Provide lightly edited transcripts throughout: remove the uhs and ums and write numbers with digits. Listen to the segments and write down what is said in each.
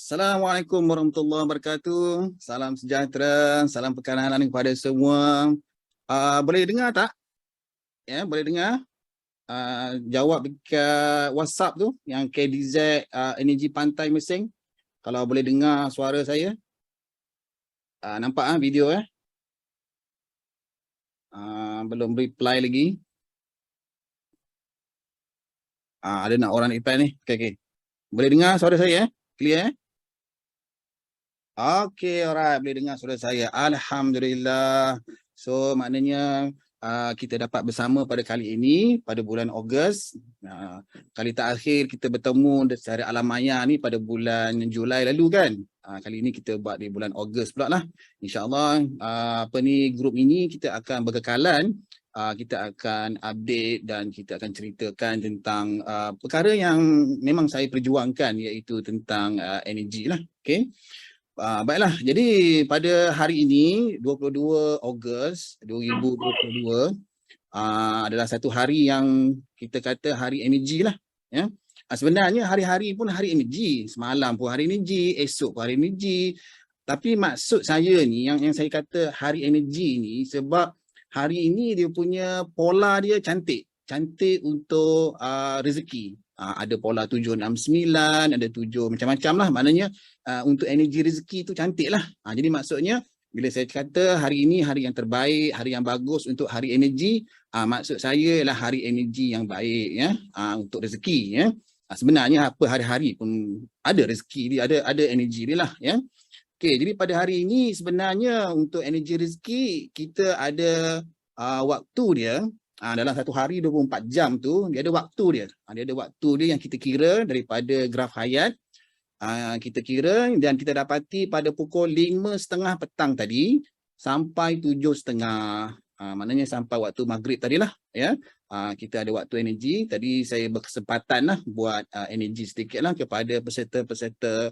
Assalamualaikum warahmatullahi wabarakatuh. Salam sejahtera, salam perkenalan kepada semua. Boleh dengar tak? Ya, boleh dengar? Jawab dekat WhatsApp tu yang KDZ Energi Pantai Mersing. Kalau boleh dengar suara saya. Nampak video belum reply lagi. Ada nak orang reply ni. Okey. Boleh dengar suara saya? Clear? Okey, alright, boleh dengar suara saya. Alhamdulillah. So, maknanya kita dapat bersama pada kali ini, pada bulan Ogos. Kali terakhir kita bertemu secara alam maya ni pada bulan Julai lalu kan. Kali ini kita buat di bulan Ogos pula lah. InsyaAllah, grup ini kita akan berkekalan. Kita akan update dan kita akan ceritakan tentang perkara yang memang saya perjuangkan, iaitu tentang energi lah. Okay. Baiklah, jadi pada hari ini 22 Ogos 2022 adalah satu hari yang kita kata hari energi lah ya. Sebenarnya hari-hari pun hari energi, semalam pun hari energi, esok pun hari energi. Tapi maksud saya ni yang saya kata hari energi ni sebab hari ini dia punya pola dia cantik untuk rezeki. Ada pola 769, ada 7 macam-macam lah. Maknanya untuk energi rezeki tu cantik lah. Jadi maksudnya bila saya kata hari ini hari yang terbaik, hari yang bagus untuk hari energi, maksud saya ialah hari energi yang baik ya, untuk rezeki ya. Sebenarnya apa hari-hari pun ada rezeki dia, ada energi dia lah ya. Okey, jadi pada hari ini sebenarnya untuk energi rezeki kita ada waktu dia. Dalam satu hari 24 jam tu dia ada waktu dia. Dia ada waktu dia yang kita kira daripada graf hayat. Kita kira dan kita dapati pada pukul 5.30 petang tadi sampai 7.30. Maknanya sampai waktu maghrib tadilah ya. Kita ada waktu energi. Tadi saya berkesempatan lah buat energi sedikit lah kepada peserta-peserta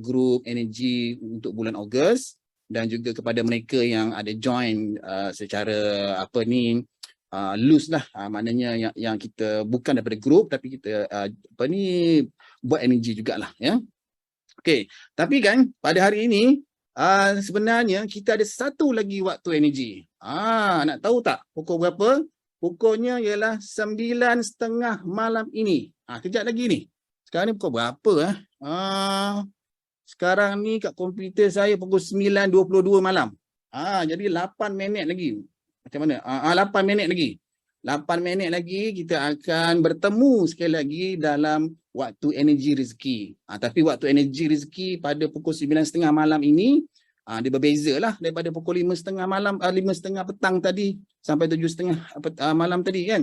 grup energi untuk bulan Ogos dan juga kepada mereka yang ada join secara loose lah, maknanya yang kita bukan daripada grup tapi kita buat energi jugalah ya. Okey, tapi kan pada hari ini sebenarnya kita ada satu lagi waktu energi. Nak tahu tak pukul berapa? Pukulnya ialah 9.30 malam ini. Kejap lagi ni. Sekarang ni pukul berapa sekarang ni kat komputer saya pukul 9.22 malam. Jadi 8 minit lagi. Macam mana? 8 minit lagi. 8 minit lagi kita akan bertemu sekali lagi dalam waktu energi rezeki. Tapi waktu energi rezeki pada pukul 9.30 malam ini dia berbeza lah daripada pukul 5.30 malam, 5.30 petang tadi sampai 7.30 malam tadi kan.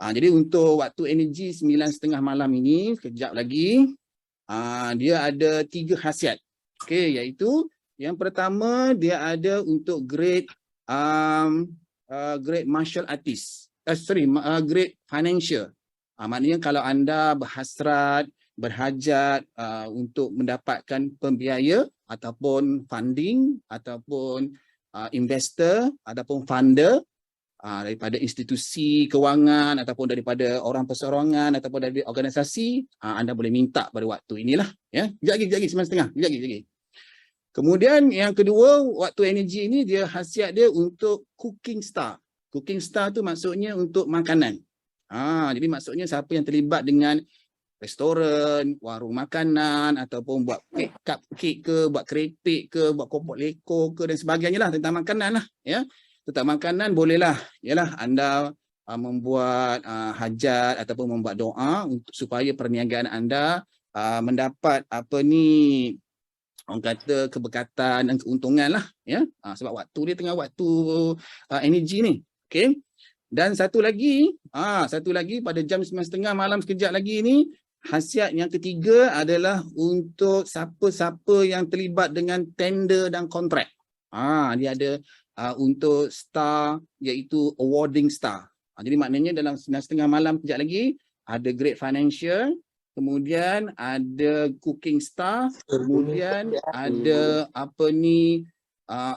Jadi untuk waktu energi 9.30 malam ini sekejap lagi dia ada 3 khasiat. Okey, iaitu yang pertama dia ada untuk grade martial artist. Grade financial. Maknanya kalau anda berhasrat, berhajat untuk mendapatkan pembiaya ataupun funding ataupun investor ataupun funder daripada institusi kewangan ataupun daripada orang perseorangan ataupun dari organisasi, anda boleh minta pada waktu inilah ya. Kejap lagi 9.30, kejap lagi. Kemudian yang kedua, waktu energi ini dia khasiat dia untuk cooking star. Cooking star tu maksudnya untuk makanan. Jadi maksudnya siapa yang terlibat dengan restoran, warung makanan ataupun buat cupcake ke, buat keripik ke, buat kopok lekor ke dan sebagainya lah tentang makanan lah ya. Tentang makanan bolehlah ialah anda membuat hajat ataupun membuat doa untuk supaya perniagaan anda mendapat orang kata keberkatan dan keuntungan lah ya. Sebab waktu dia tengah waktu energi ni. Okey. Dan satu lagi pada jam 9.30 malam sekejap lagi ni, khasiat yang ketiga adalah untuk siapa-siapa yang terlibat dengan tender dan kontrak. Dia ada untuk star iaitu awarding star. Jadi maknanya dalam 9.30 malam sekejap lagi ada grade financial, kemudian ada cooking star, kemudian ada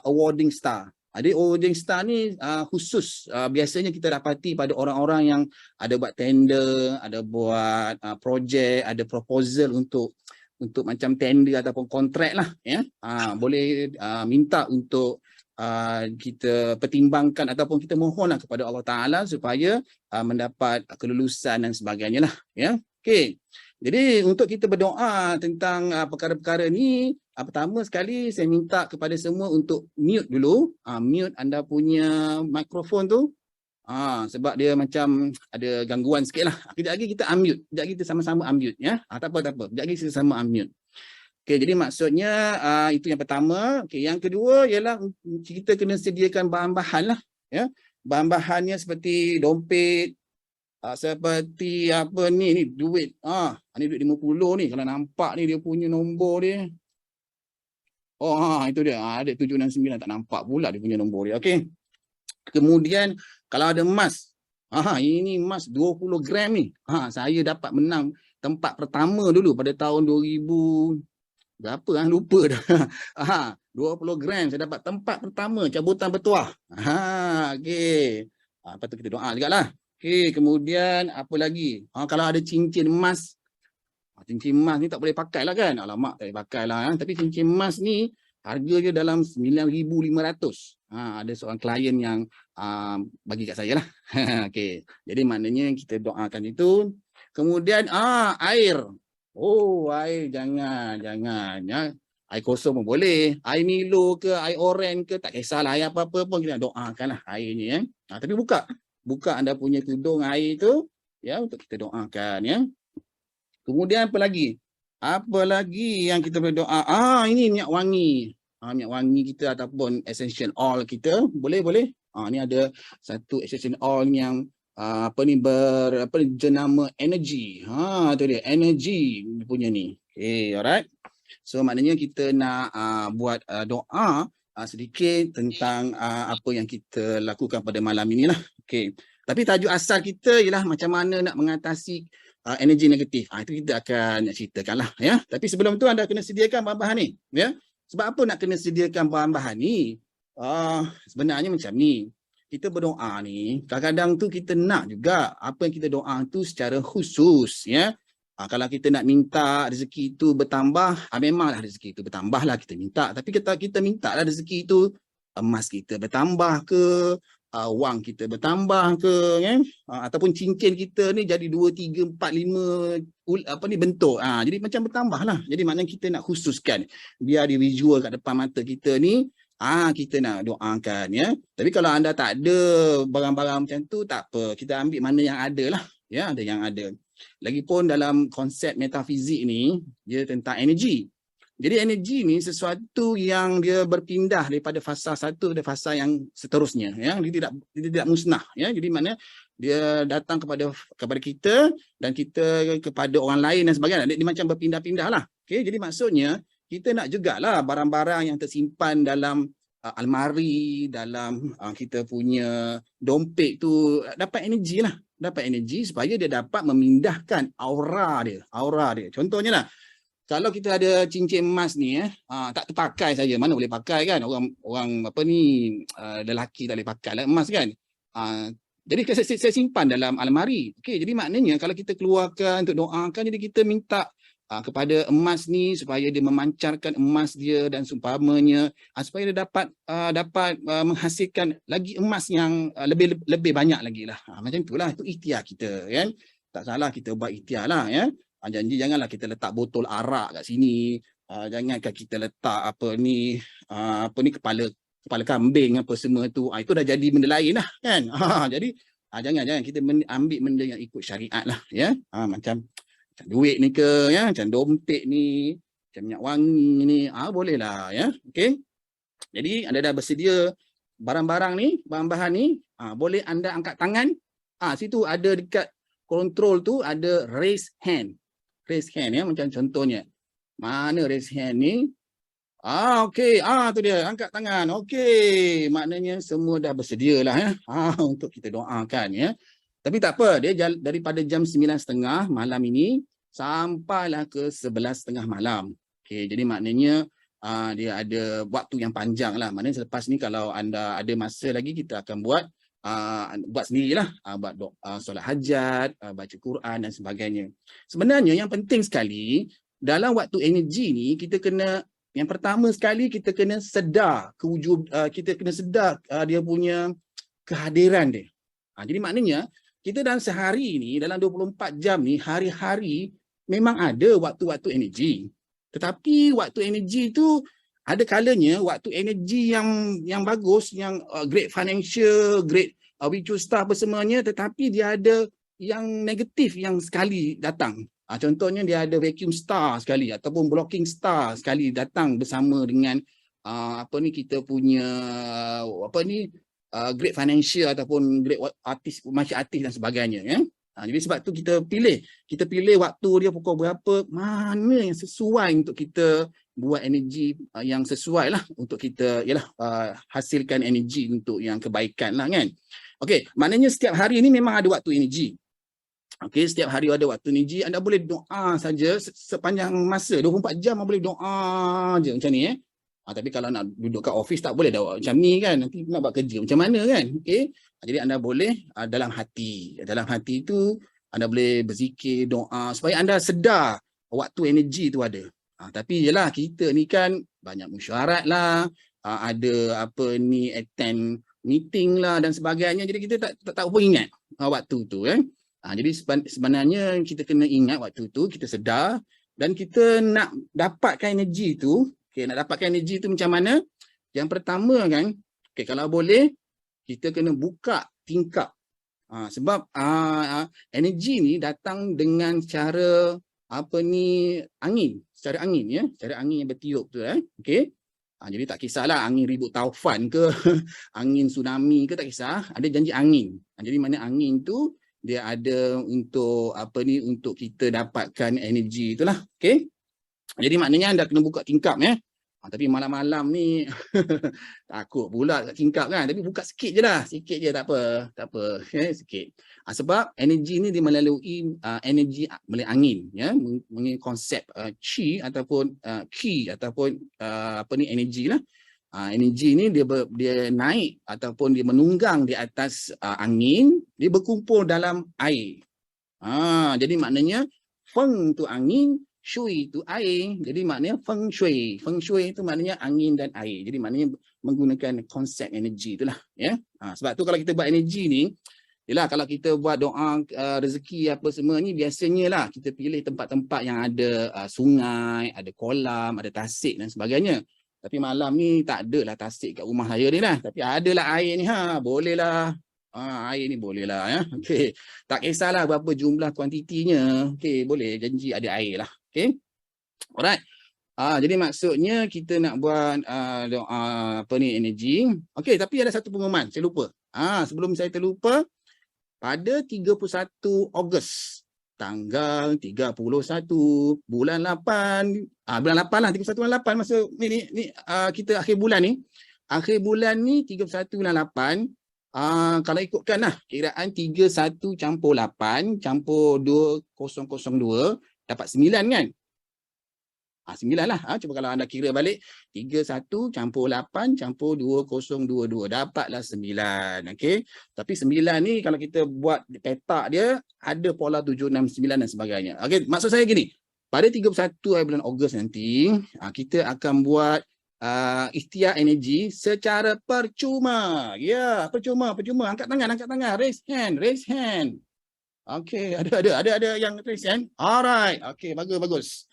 awarding star. Jadi awarding star ni khusus biasanya kita dapati pada orang-orang yang ada buat tender, ada buat projek, ada proposal untuk untuk macam tender ataupun kontrak lah, ya. Boleh minta untuk kita pertimbangkan ataupun kita mohonlah kepada Allah Taala supaya mendapat kelulusan dan sebagainya lah, ya. Okey. Jadi untuk kita berdoa tentang perkara-perkara ni, pertama sekali saya minta kepada semua untuk mute dulu, mute anda punya mikrofon tu. Sebab dia macam ada gangguan sikit lah. Kejap lagi kita unmute. Kejap lagi kita sama-sama unmute, ya. Tak apa, tak apa. Kejap lagi kita sama unmute. Okey, jadi maksudnya itu yang pertama. Okey, yang kedua ialah kita kena sediakan bahan-bahan lah, ya. Bahan-bahannya seperti dompet, seperti apa ni duit. Ni duit 50 ni. Kalau nampak ni dia punya nombor dia. Itu dia. Ada 769, tak nampak pula dia punya nombor dia. Okey. Kemudian kalau ada emas, ini emas 20 gram ni. Saya dapat menang tempat pertama dulu pada tahun 2000 berapa lupa dah. 20 gram saya dapat tempat pertama cabutan bertuah. Okey. Lepas tu kita doa jugalah. Okey, kemudian apa lagi? Kalau ada cincin emas. Cincin emas ni tak boleh pakai lah kan. Alamak, tak boleh pakai lah. Tapi cincin emas ni harga dia dalam 9,500. Ada seorang klien yang bagi kat saya lah. Okey. Jadi maknanya kita doakan itu. Kemudian air. Air jangan ya. Air kosong pun boleh. Air Milo ke, air oren ke, tak kisahlah air apa-apa pun kita doakanlah air ni, ya. Tapi buka anda punya tudung air tu, ya, untuk kita doakan, ya. Kemudian apa lagi? Apa lagi yang kita boleh doa? Ini minyak wangi. Minyak wangi kita ataupun essential oil kita, boleh. Ni ada satu essential oil yang jenama energy. Tu dia, energy punya ni. Okay, alright. So maknanya kita nak buat doa sedikit tentang apa yang kita lakukan pada malam inilah. Okay. Tapi tajuk asal kita ialah macam mana nak mengatasi energi negatif. Itu kita akan ceritakanlah, ya. Tapi sebelum tu anda kena sediakan bahan-bahan ni, ya. Sebab apa nak kena sediakan bahan-bahan ni? Sebenarnya macam ni. Kita berdoa ni, kadang-kadang tu kita nak juga apa yang kita doa tu secara khusus, ya. Kalau kita nak minta rezeki itu bertambah, memanglah rezeki itu bertambahlah kita minta. Tapi kita mintalah rezeki itu, emas kita bertambah ke, wang kita bertambah ke, kan? Ataupun cincin kita ni jadi 2, 3, 4, 5 bentuk. Jadi macam bertambah lah. Jadi maknanya kita nak khususkan biar dia visual kat depan mata kita ni. Kita nak doakan, ya. Tapi kalau anda tak ada barang-barang macam tu, tak apa. Kita ambil mana yang ada lah, ya. Ada yang ada. Lagipun dalam konsep metafizik ni, dia tentang energi. Jadi energi ni sesuatu yang dia berpindah daripada fasa satu ke fasa yang seterusnya, ya. Dia tidak musnah, ya. Jadi maknanya dia datang kepada kita dan kita kepada orang lain dan sebagainya. Dia macam berpindah-pindah lah. Okay? Jadi maksudnya kita nak jugalah barang-barang yang tersimpan dalam almari, dalam kita punya dompet tu dapat energi lah. Dapat energi supaya dia dapat memindahkan aura dia. Contohnya lah, kalau kita ada cincin emas ni, tak terpakai saja, mana boleh pakai kan? Orang apa ni, lelaki tak boleh pakai lah emas kan? Jadi saya simpan dalam almari. Okey, jadi maknanya kalau kita keluarkan untuk doakan, jadi kita minta kepada emas ni supaya dia memancarkan emas dia dan seumpamanya, supaya dia dapat menghasilkan lagi emas yang lebih banyak lagi lah. Macam itulah, itu ikhtiar kita, kan? Tak salah kita buat ikhtiar lah, ya. Janji janganlah kita letak botol arak kat sini, jangankan kita letak kepala kambing apa semua tu. Itu dah jadi benda lain lah, kan. Jadi jangan kita ambil benda yang ikut syariat lah, ya. Macam duit ni ke, ya, macam dompet ni, macam minyak wangi ni, bolehlah, ya. Okey. Jadi anda dah bersedia barang-barang ni, bahan-bahan ni, boleh anda angkat tangan. Situ ada dekat kontrol tu ada raise hand. Raise hand, ya, macam contohnya. Mana raise hand ni? Okey. Tu dia, angkat tangan. Okey, maknanya semua dah bersedia lah, ya. Untuk kita doakan, ya. Tapi tak apa, dia daripada jam 9.30 malam ini sampailah ke 11.30 malam. Okey, jadi maknanya dia ada waktu yang panjang lah. Maknanya selepas ni kalau anda ada masa lagi, kita akan buat sendirilah, buat doa, solat hajat, baca Quran dan sebagainya. Sebenarnya yang penting sekali, dalam waktu energi ni kita kena, yang pertama sekali kita kena sedar kita kena sedar dia punya kehadiran dia. Jadi maknanya kita dalam sehari ni, dalam 24 jam ni, hari-hari memang ada waktu-waktu energi. Tetapi waktu energi tu ada kalanya waktu energi yang bagus, yang great financial, great virtual star apa semuanya, tetapi dia ada yang negatif yang sekali datang. Contohnya dia ada vacuum star sekali ataupun blocking star sekali datang bersama dengan kita punya great financial ataupun great artis, macam artis dan sebagainya, ya. Jadi sebab tu kita pilih waktu dia pukul berapa, mana yang sesuai untuk kita buat energi yang sesuai lah untuk kita hasilkan energi untuk yang kebaikan lah, kan. Okey, maknanya setiap hari ni memang ada waktu energi. Okey, setiap hari ada waktu energi. Anda boleh doa saja sepanjang masa 24 jam, boleh doa je macam ni, tapi kalau nak duduk kat office tak boleh dah macam ni, kan. Nanti nak buat kerja macam mana, kan. Okey. Jadi anda boleh dalam hati. Dalam hati tu anda boleh berzikir, doa supaya anda sedar waktu energi tu ada. Tapi yelah, kita ni kan banyak mesyuarat lah, ada attend meeting lah dan sebagainya. Jadi kita tak apa ingat waktu tu, kan. Jadi sebenarnya kita kena ingat waktu tu, kita sedar, dan kita nak dapatkan energi tu. Nak dapatkan energi tu macam mana? Yang pertama, kan, kalau boleh kita kena buka tingkap. Sebab energi ni datang dengan cara angin, secara angin, ya, secara angin yang bertiup tu, okey. Jadi tak kisahlah angin ribut taufan ke angin tsunami ke, tak kisah, ada janji angin. Jadi mana angin tu dia ada untuk untuk kita dapatkan energi itulah, okey. Jadi maknanya anda kena buka tingkap, ya. Tapi malam-malam ni takut pula kat tingkap, kan. Tapi buka sikit je lah, sikit je, tak apa, sikit. Sebab energi ni dia melalui energi melalui angin, ya, mengenai konsep chi ataupun ki ataupun energi lah. Energi ni dia naik ataupun dia menunggang di atas angin, dia berkumpul dalam air. Jadi maknanya feng tu angin, shui itu air. Jadi maknanya feng shui. Feng shui itu maknanya angin dan air. Jadi maknanya menggunakan konsep energi itulah, ya. Sebab tu kalau kita buat energi ni, yalah, kalau kita buat doa rezeki apa semua ni, biasanya lah kita pilih tempat-tempat yang ada sungai, ada kolam, ada tasik dan sebagainya. Tapi malam ni tak ada lah tasik kat rumah saya ni lah. Tapi ada lah air ni, boleh lah. Air ni boleh lah, ya. Okey. Tak kisahlah berapa jumlah kuantitinya. Okey, boleh janji ada air lah. Okey. Alright. Jadi maksudnya kita nak buat energi. Okey, tapi ada satu pengumuman, saya lupa. Sebelum saya terlupa, pada 31 Ogos, tanggal 31 bulan 8, bulan 8 lah, 31 bulan 8, masa ni kita akhir bulan ni. Akhir bulan ni 31 bulan 8. Kalau ikutkan lah, kiraan 31 campur 8 campur 2002 dapat 9, kan? 9 lah. Cuba kalau anda kira balik, 31 campur 8 campur 2022 dapatlah 9. Okey. Tapi 9 ni kalau kita buat petak dia, ada pola 7, 6, 9 dan sebagainya. Okey, maksud saya gini, pada 31 bulan Ogos nanti, kita akan buat ikhtiar energi secara percuma. Ya, percuma. Angkat tangan, raise hand. Okey, ada yang raise hand. Alright. Okey, bagus.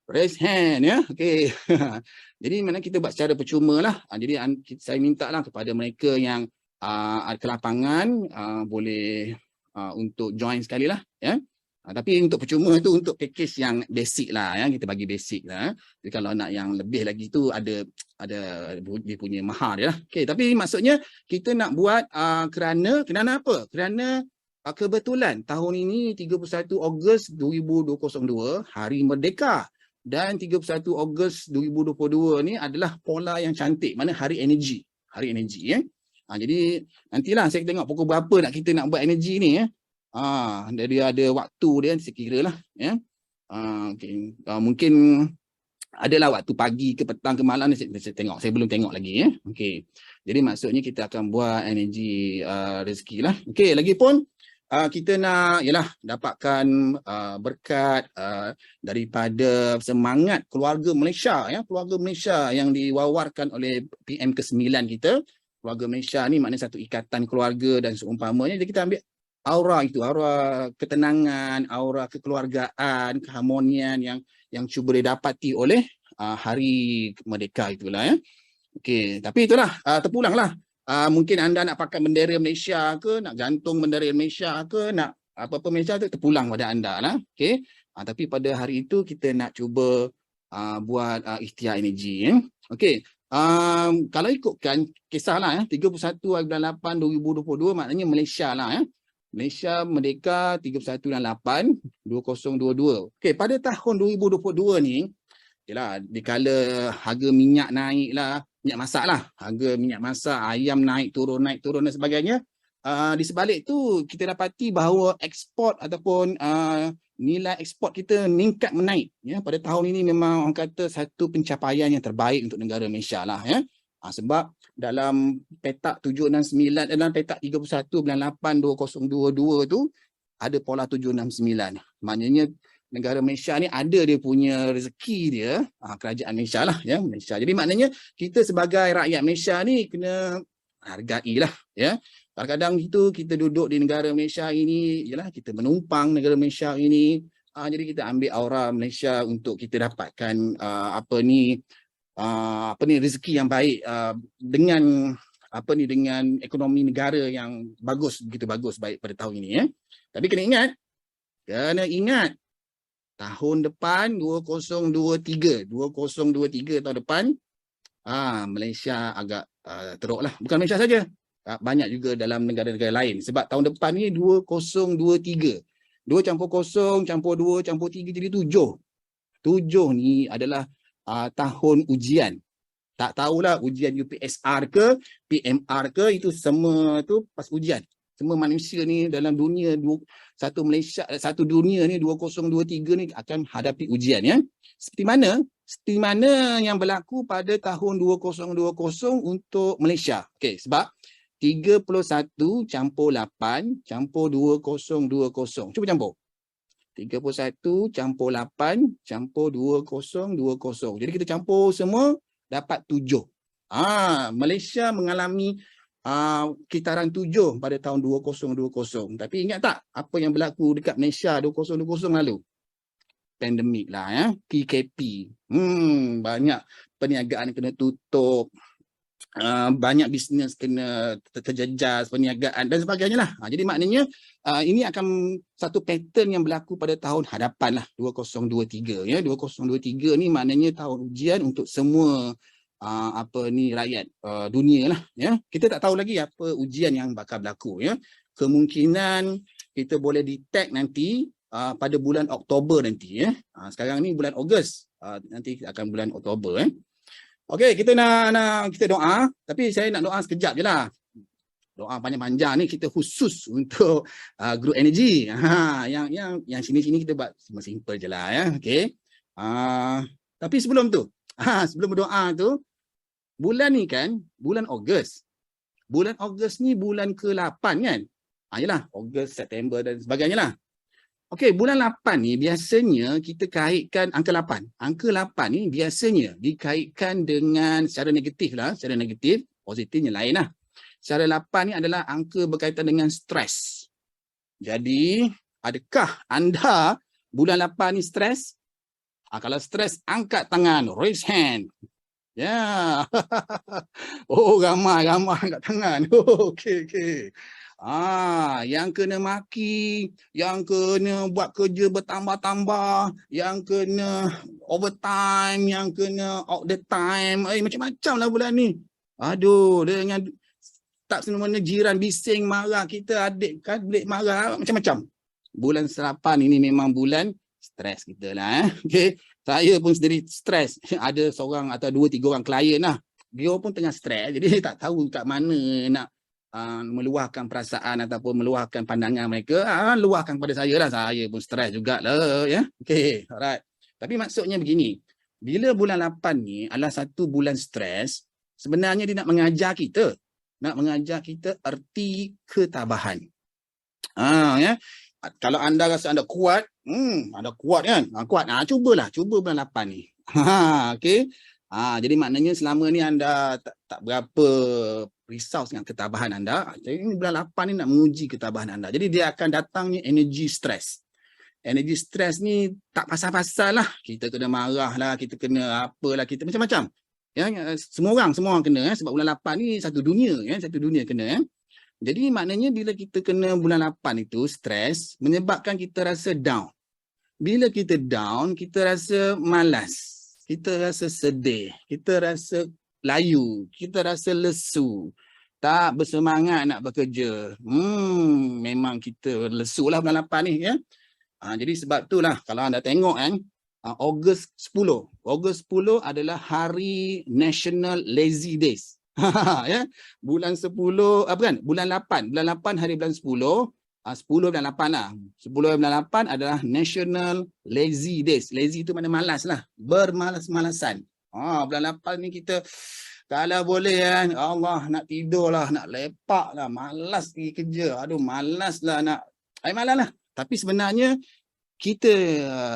Raise hand, ya. Okey. Jadi mana kita buat secara percuma lah. Jadi saya minta lah kepada mereka yang ke lapangan, boleh untuk join sekali lah, ya. Tapi untuk percuma tu untuk package yang basic lah, ya. Kita bagi basic lah. Jadi kalau nak yang lebih lagi tu ada dia punya mahal dia lah. Okey, tapi maksudnya kita nak buat kerana apa? Kerana kebetulan tahun ini 31 Ogos 2022 Hari Merdeka. Dan 31 Ogos 2022 ni adalah pola yang cantik, mana hari energi, ya. Jadi nantilah saya tengok pukul berapa kita nak buat energi ni, ya. Dia ada waktu dia, saya kira lah, ya. Okay. Mungkin adalah waktu pagi ke petang ke malam ni, saya tengok, saya belum tengok lagi, ya. Okey. Jadi maksudnya kita akan buat energi rezeki lah. Okey, lagipun kita nak yalah dapatkan berkat daripada semangat keluarga Malaysia, ya, keluarga Malaysia yang diwawarkan oleh PM ke-9 kita. Keluarga Malaysia ni maknanya satu ikatan keluarga dan seumpamanya. Jadi kita ambil aura itu, aura ketenangan, aura kekeluargaan, keharmonian yang cuba didapati oleh Hari Merdeka itulah, ya. Okey, tapi itulah terpulanglah. Mungkin anda nak pakai bendera Malaysia ke, nak gantung bendera Malaysia ke, nak apa-apa Malaysia tu terpulang pada anda lah. Okey. Tapi pada hari itu kita nak cuba buat ikhtiar energi, ya. Okey. Kalau ikutkan kisahlah, ya, 31/8/2022 maknanya Malaysia lah, ya. Malaysia merdeka 31/8/2022. Okey, pada tahun 2022 ni, yalah, dikala harga minyak naik lah, minyak masak lah, harga minyak masak, ayam naik turun dan sebagainya. Di sebalik tu kita dapati bahawa ekspor ataupun nilai ekspor kita meningkat menaik, ya. Pada tahun ini memang orang kata satu pencapaian yang terbaik untuk negara Malaysia lah, ya. Sebab dalam petak 769 dalam petak 31/8/2022 tu ada pola 769. Maknanya negara Malaysia ni ada dia punya rezeki dia, kerajaan Malaysia lah, ya, Malaysia. Jadi maknanya kita sebagai rakyat Malaysia ni kena hargailah, ya. Kadang-kadang kita duduk di negara Malaysia ini, yalah, kita menumpang negara Malaysia ini. Jadi kita ambil aura Malaysia untuk kita dapatkan rezeki yang baik dengan dengan ekonomi negara yang bagus, begitu bagus, baik pada tahun ini, ya. Tapi kena ingat tahun depan 2023 tahun depan Malaysia agak teruklah. Bukan Malaysia saja, banyak juga dalam negara-negara lain. Sebab tahun depan ni 2023. 2 campur 0 campur 2 campur 3 jadi 7. 7 ni adalah tahun ujian. Tak tahulah ujian UPSR ke, PMR ke, itu semua tu pas ujian. Semua manusia ni dalam dunia, satu dunia ni 2023 ni akan hadapi ujian, ya. Seperti mana yang berlaku pada tahun 2020 untuk Malaysia. Okey, sebab 31 campur 8 campur 2020. Cuba campur. 31 campur 8 campur 2020. Jadi kita campur semua dapat 7. Malaysia mengalami kitaran 7 pada tahun 2020. Tapi ingat tak apa yang berlaku dekat Malaysia 2020 lalu? Pandemik lah, ya. PKP. Banyak perniagaan kena tutup. Banyak bisnes kena terjejas, perniagaan dan sebagainya lah. Jadi maknanya ini akan satu pattern yang berlaku pada tahun hadapan lah, 2023, ya. 2023 ni maknanya tahun ujian untuk semua rakyat dunia lah, ya. Kita tak tahu lagi apa ujian yang bakal berlaku, ya. Kemungkinan kita boleh detect nanti pada bulan Oktober nanti, ya. Sekarang ni bulan Ogos, nanti akan bulan Oktober, ya. Okey, kita nak kita doa, tapi saya nak doa sekejap je lah. Doa panjang-panjang ni kita khusus untuk group energy. Yang sini-sini kita buat simple je lah, ya. Okey. Tapi sebelum tu, sebelum berdoa tu, bulan ni kan bulan Ogos. Bulan Ogos ni bulan ke-8 kan? Yalah, Ogos, September dan sebagainya lah. Okey, bulan 8 ni biasanya kita kaitkan angka 8. Angka 8 ni biasanya dikaitkan dengan secara negatif lah, secara negatif, positifnya lain lah. Secara 8 ni adalah angka berkaitan dengan stres. Jadi, adakah anda bulan 8 ni stres? Kalau stres, angkat tangan, raise hand. Ya. Oh, ramai angkat tangan. Okey. Yang kena maki, yang kena buat kerja bertambah-tambah, yang kena overtime, yang kena out the time. Macam-macam lah bulan ni. Aduh, dengan tak semuanya jiran bising marah, kita adik kan belik marah, macam-macam. Bulan 8 ini memang bulan stres kita lah. Okey. Saya pun sendiri stres. Ada seorang atau 2-3 orang klien lah. Dia pun tengah stres. Jadi tak tahu kat mana nak meluahkan perasaan ataupun meluahkan pandangan mereka. Luahkan kepada saya lah. Saya pun stres jugalah, ya. Okey, alright. Tapi maksudnya begini. Bila bulan 8 ni adalah satu bulan stres, sebenarnya dia nak mengajar kita. Nak mengajar kita erti ketabahan. Ya. Kalau anda rasa anda kuat, anda kuat kan? Kuat. Cuba bulan 8 ni. Okey. Jadi maknanya selama ni anda tak berapa risau dengan ketabahan anda. Jadi bulan 8 ni nak menguji ketabahan anda. Jadi dia akan datangnya energy stress. Energy stress ni tak pasal-pasal lah. Kita kena marah lah, kita kena apalah, kita macam-macam. Ya, semua orang kena sebab bulan 8 ni satu dunia kena. Jadi maknanya bila kita kena bulan 8 itu stres menyebabkan kita rasa down. Bila kita down, kita rasa malas, kita rasa sedih, kita rasa layu, kita rasa lesu, tak bersemangat nak bekerja. Memang kita lesu lah bulan 8 ni ya. Jadi sebab itulah kalau anda tengok kan, Ogos 10 adalah hari National Lazy Days. Ya, bulan 10 bulan 8 hari bulan 10, 10 bulan 8 lah. 10 bulan 8 adalah National Lazy Days. Lazy itu mana malas lah, bermalas-malasan. Bulan 8 ni kita kalau boleh kan, Allah nak tidur lah, nak lepak lah, malas pergi kerja. Aduh malas lah nak, malas lah. Tapi sebenarnya kita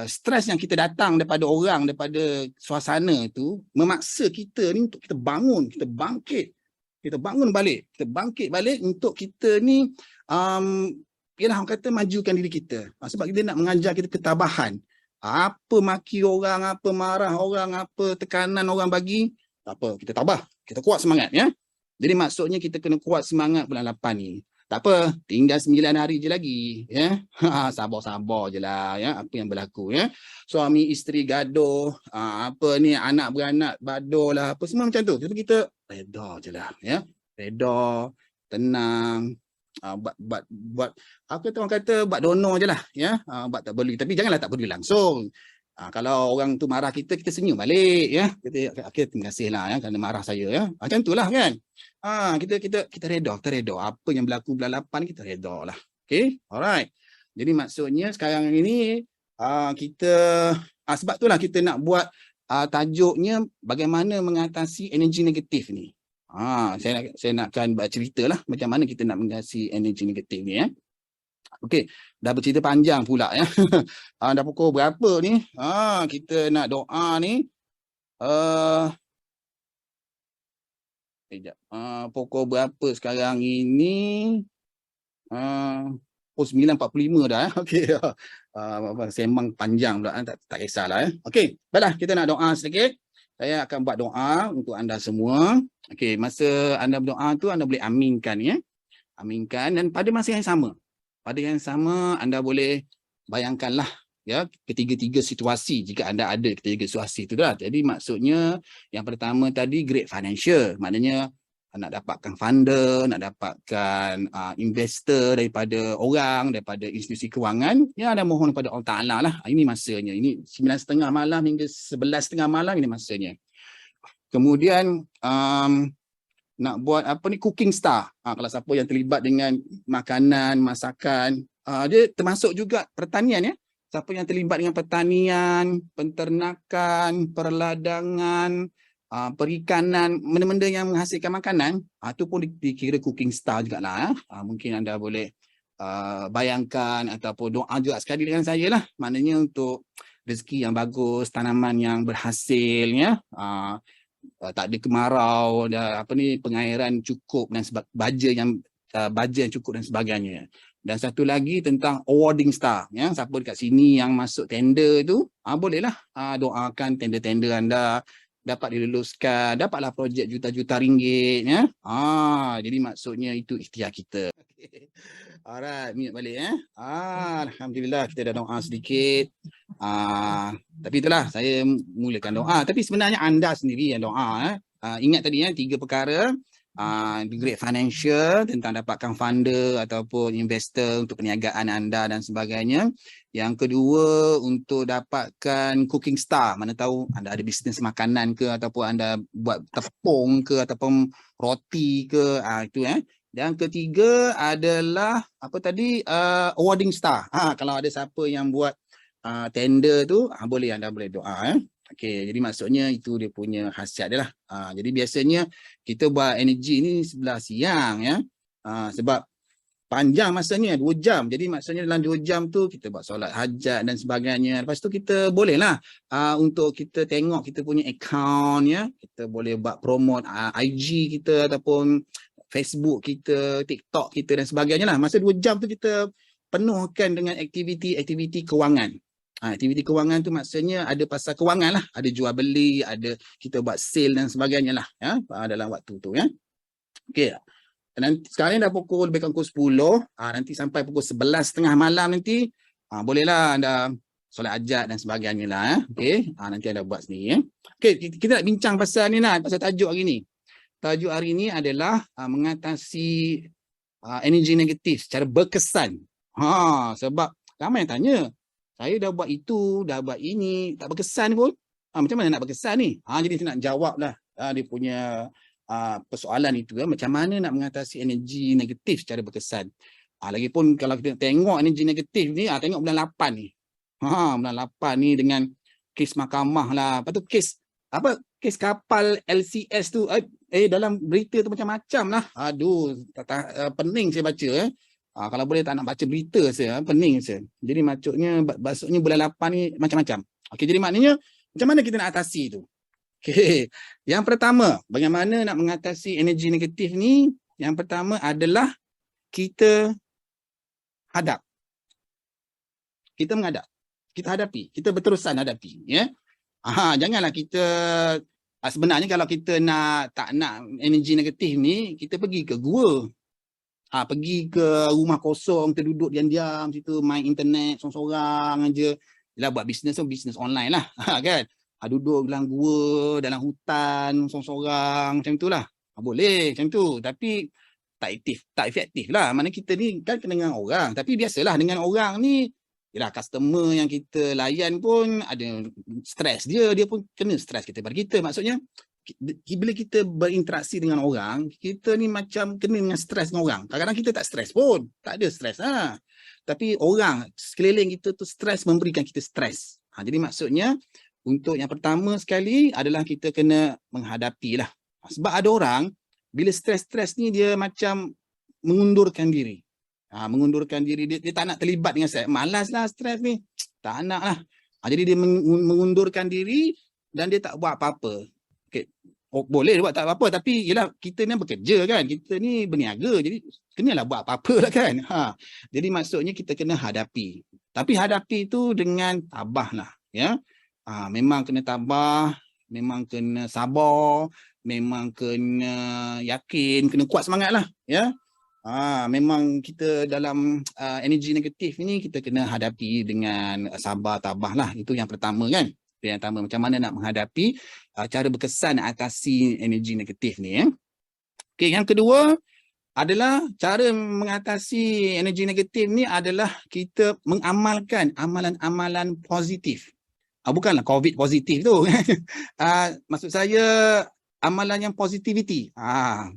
stres yang kita datang daripada orang, daripada suasana tu memaksa kita ni untuk kita bangun, kita bangkit. Kita bangun balik, kita bangkit balik untuk kita ni yalah orang kata majukan diri kita. Sebab kita nak mengajar kita ketabahan. Apa maki orang, apa marah orang, apa tekanan orang bagi, tak apa, kita tabah. Kita kuat semangat ya. Jadi maksudnya kita kena kuat semangat bulan 8 ni. Tak apa, tinggal 9 hari je lagi ya. Sabar-sabar je lah ya, apa yang berlaku ya. Suami isteri gaduh, apa ni anak beranak badur lah, apa semua macam tu. Jadi kita reda je lah ya. Reda, tenang. Buat apa orang kata buat donor je lah ya. Buat tak peduli, tapi janganlah tak peduli langsung. Kalau orang tu marah kita senyum balik ya. Kita terima kasih lah ya kerana marah saya ya. Macam itulah kan. Kita reda, apa yang berlaku bulan 8 kita reda lah. Okey, alright. Jadi maksudnya sekarang ini kita sebab itulah kita nak buat tajuknya bagaimana mengatasi energi negatif ni. Saya nakkan buat ceritalah macam mana kita nak mengatasi energi negatif ni ya. Okey, dah bercerita panjang pula ya. Dah pukul berapa ni? Kita nak doa ni. Sekejap. Pukul berapa sekarang ini? 9.45 dah ya. Okey. Sembang panjang pula, tak kisahlah ya. Okey, baiklah kita nak doa sedikit. Saya akan buat doa untuk anda semua. Okey, masa anda berdoa tu anda boleh aminkan ya. Aminkan dan pada masa yang sama. Pada yang sama anda boleh bayangkanlah ya ketiga-tiga situasi jika anda ada ketiga situasi itu dah. Jadi maksudnya yang pertama tadi great financial, maknanya nak dapatkan funder, nak dapatkan investor daripada orang, daripada institusi kewangan, ya anda mohon kepada Allah Taala lah. Ini masanya. Ini 9:30 malam hingga 11:30 malam ini masanya. Kemudian nak buat apa ni cooking star. Kalau siapa yang terlibat dengan makanan, masakan, dia termasuk juga pertanian ya. Siapa yang terlibat dengan pertanian, penternakan, perladangan, perikanan, benda-benda yang menghasilkan makanan, itu pun dikira cooking star jugalah. Mungkin anda boleh bayangkan ataupun doa juga sekali dengan saya lah. Maknanya untuk rezeki yang bagus, tanaman yang berhasil ya. Tak ada kemarau, pengairan cukup dan baja yang cukup dan sebagainya. Dan satu lagi tentang awarding star ya, siapa dekat sini yang masuk tender tu bolehlah doakan tender-tender anda dapat diluluskan, dapatlah projek juta-juta ringgit ya. Jadi maksudnya itu ikhtiar kita. Alright, mute balik ya. Alhamdulillah kita dah doa sedikit. Tapi itulah saya mulakan doa. Tapi sebenarnya anda sendiri yang doa. Ingat tadi ya 3 perkara. Great financial tentang dapatkan funder ataupun investor untuk perniagaan anda dan sebagainya. Yang kedua untuk dapatkan cooking star. Mana tahu anda ada bisnes makanan ke ataupun anda buat tepung ke ataupun roti ke. Itu ya. Yang ketiga adalah apa tadi awarding star. Kalau ada siapa yang buat tender tu boleh anda boleh doa ya. Okey, jadi maksudnya itu dia punya khasiat dia lah. Jadi biasanya kita buat energi ni sebelah siang ya. Sebab panjang masanya 2 jam. Jadi maksudnya dalam 2 jam tu kita buat solat hajat dan sebagainya. Lepas tu kita bolehlah untuk kita tengok kita punya account ya. Kita boleh buat promote IG kita ataupun Facebook kita, TikTok kita dan sebagainya lah. Masa 2 jam tu kita penuhkan dengan aktiviti-aktiviti kewangan. Aktiviti kewangan tu maksudnya ada pasal kewangan lah. Ada jual beli, ada kita buat sale dan sebagainya lah ya, dalam waktu tu ya. Okey. Nanti sekarang dah pukul lebih kurang pukul 10, nanti sampai pukul 11:30 malam nanti bolehlah anda solat hajat dan sebagainya lah ya. Okey, nanti anda buat sendiri ya. Okey, kita nak bincang pasal ni lah, pasal tajuk hari ni. Tajuk hari ni adalah mengatasi energi negatif secara berkesan. Sebab ramai yang tanya, saya dah buat itu, dah buat ini, tak berkesan pun. Macam mana nak berkesan ni? Jadi saya nak jawab lah dia punya persoalan itu, macam mana nak mengatasi energi negatif secara berkesan. Lagipun kalau kita tengok energi negatif ni, tengok bulan 8 ni. Bulan 8 ni dengan kes mahkamah lah. Lepas tu kes kapal LCS tu, dalam berita tu macam-macam lah. Aduh, pening saya baca. Kalau boleh tak nak baca berita saya, pening saya. Jadi maksudnya bulan 8 ni macam-macam. Okey, jadi maknanya macam mana kita nak atasi tu? Okey. Yang pertama, bagaimana nak mengatasi energi negatif ni? Yang pertama adalah kita hadap. Kita menghadap. Kita hadapi. Kita berterusan hadapi, ya. Janganlah kita sebenarnya kalau kita tak nak energi negatif ni, kita pergi ke gua. Pergi ke rumah kosong, kita duduk diam-diam situ, main internet sorang-sorang aja. Yalah, buat bisnes tu bisnes online lah, kan? Duduk dalam gua, dalam hutan, sorang-sorang macam itulah. Boleh macam tu, tapi tak efektif lah. Mana kita ni kan kena dengan orang, tapi biasalah dengan orang ni, yalah, customer yang kita layan pun ada stres dia pun kena stres kita pada kita. Maksudnya bila kita berinteraksi dengan orang, kita ni macam kena dengan stres dengan orang. Kadang-kadang kita tak stres pun, tak ada stres tapi orang sekeliling kita tu stres memberikan kita stres. Jadi maksudnya untuk yang pertama sekali adalah kita kena menghadapi lah. Sebab ada orang bila stres-stres ni dia macam mengundurkan diri. Mengundurkan diri, dia tak nak terlibat dengan saya. Malas lah stres ni, tak nak lah. Jadi dia mengundurkan diri dan dia tak buat apa-apa. Okay. Boleh buat tak apa-apa, tapi yelah, kita ni bekerja kan, kita ni berniaga, jadi kenalah buat apa-apa lah kan. Jadi maksudnya kita kena hadapi. Tapi hadapi tu dengan tabah lah ya. Memang kena tabah, memang kena sabar, memang kena yakin, kena kuat semangat lah ya. Memang kita dalam energi negatif ni kita kena hadapi dengan sabar, tabah lah. Itu yang pertama kan. Yang pertama, macam mana nak menghadapi cara berkesan atasi energi negatif ni ya. Okey, yang kedua adalah cara mengatasi energi negatif ni adalah kita mengamalkan amalan-amalan positif. Bukanlah COVID positif tu. Maksud saya amalan yang positivity.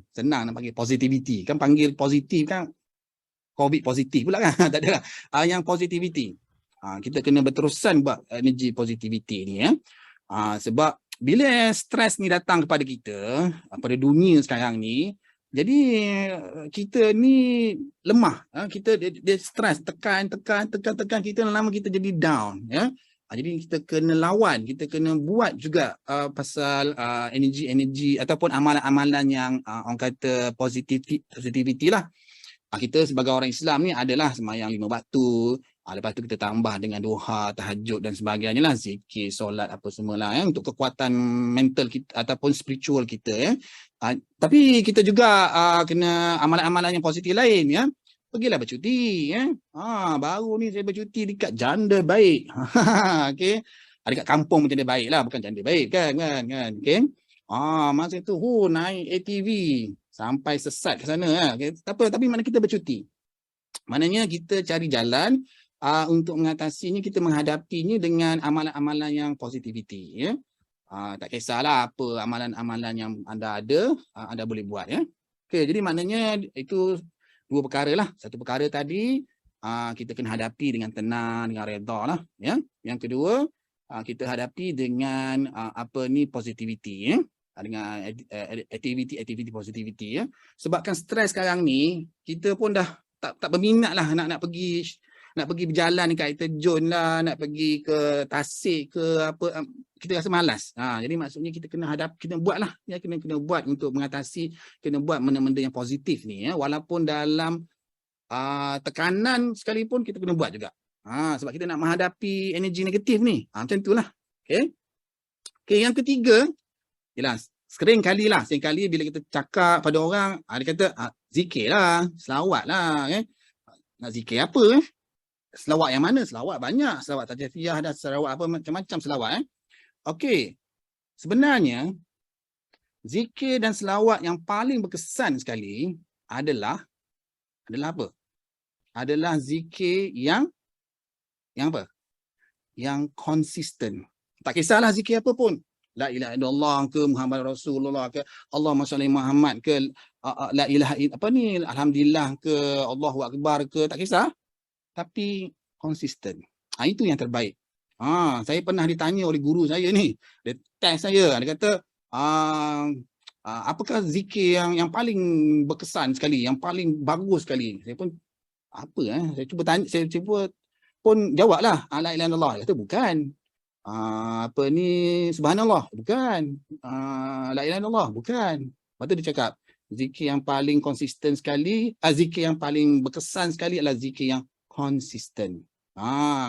Senang nak panggil positivity. Kan panggil positif kan COVID positif pula kan. Tak ada lah. Yang positivity. Kita kena berterusan buat energi positivity ni ya. Sebab bila stres ni datang kepada kita, pada dunia sekarang ni, jadi kita ni lemah. Kita dia stres, tekan, kita lama kita jadi down ya. Jadi kita kena lawan, kita kena buat juga pasal energi ataupun amalan-amalan yang orang kata positivity lah. Kita sebagai orang Islam ni adalah sembahyang 5 waktu. Lepas tu kita tambah dengan duha, tahajud dan sebagainya lah, zikir, solat apa semualah ya, untuk kekuatan mental kita ataupun spiritual kita ya. Tapi kita juga kena amalan-amalan yang positif lain ya. Pergilah bercuti ya. Baru ni saya bercuti dekat Janda Baik. Okey. Dekat kampung Janda Baik lah, bukan Janda Baik kan. Okey. Masa tu naik ATV sampai sesat ke sana ya. Okay. Tak apa, tapi mana kita bercuti. Maknanya kita cari jalan untuk mengatasinya, kita menghadapinya dengan amalan-amalan yang positivity ya. Tak kisahlah apa amalan-amalan yang anda ada, anda boleh buat ya. Okey, jadi maknanya itu dua perkara lah. Satu perkara tadi kita kena hadapi dengan tenang, dengan redha lah ya. Yang kedua kita hadapi dengan positivity ya. Dengan aktiviti positivity ya. Sebabkan stres sekarang ni kita pun dah tak berminat lah nak pergi berjalan dekat air terjun lah, nak pergi ke tasik ke apa, kita rasa malas. Jadi maksudnya kita kena buatlah, ya, kena buat untuk mengatasi, kena buat benda-benda yang positif ni, ya, walaupun dalam tekanan sekalipun kita kena buat juga. Sebab kita nak menghadapi energi negatif ni. Macam itulah. Okey. Yang ketiga, ialah seringkali bila kita cakap pada orang, dia kata zikir lah, selawat lah. Nak zikir apa? Selawat yang mana? Selawat banyak. Selawat tajafiyah dan selawat apa, macam-macam selawat. Okey. Sebenarnya, zikir dan selawat yang paling berkesan sekali adalah apa? Adalah zikir yang apa? Yang konsisten. Tak kisahlah zikir apa pun. La ilaha illallah ke, Muhammad Rasulullah ke, Allahumma shalli Muhammad ke, la ilaha apa ni, alhamdulillah ke, Allahu akbar ke, tak kisah. Tapi konsisten. Itu yang terbaik. Saya pernah ditanya oleh guru saya ni. Dia test saya. Dia kata, apakah zikir yang paling berkesan sekali, yang paling bagus sekali? Saya pun saya cuba tanya, saya cuba pun jawablah, la ilaha illallah. Dia kata bukan. Apa ni, subhanallah, bukan. La ilaha illallah, bukan. Lepas tu dia cakap, zikir yang paling konsisten sekali, zikir yang paling berkesan sekali adalah zikir yang konsisten.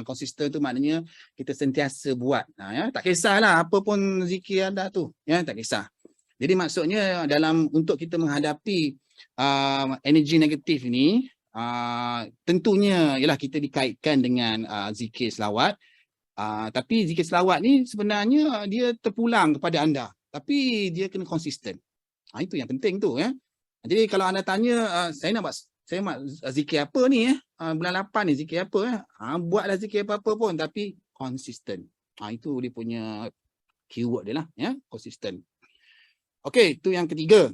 Konsisten tu maknanya kita sentiasa buat. Ya, tak kisahlah apa pun zikir ada tu, ya, tak kisah. Jadi maksudnya untuk kita menghadapi energi negatif ni, tentunya ialah kita dikaitkan dengan zikir selawat. Tapi zikir selawat ni sebenarnya dia terpulang kepada anda, tapi dia kena konsisten. Itu yang penting tu, ya. Jadi kalau anda tanya, saya nak zikir apa ni, bulan 8 ni zikir apa, buatlah zikir apa-apa pun tapi konsisten. Itu dia punya keyword dia lah, ya, konsisten. Okey, itu yang ketiga.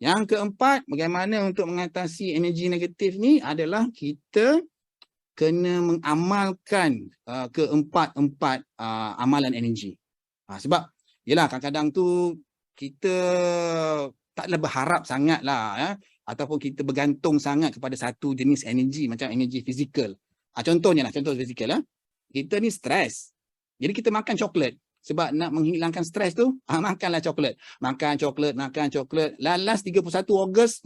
Yang keempat, bagaimana untuk mengatasi energi negatif ni adalah kita kena mengamalkan keempat amalan energi. Sebab yelah kadang-kadang tu kita taklah berharap sangat lah, ya, ataupun kita bergantung sangat kepada satu jenis energi macam energi fizikal. Contohnya lah, contoh fizikal, kita ni stres. Jadi kita makan coklat. Sebab nak menghilangkan stres tu, makanlah coklat. Makan coklat. Lalas 31 Ogos,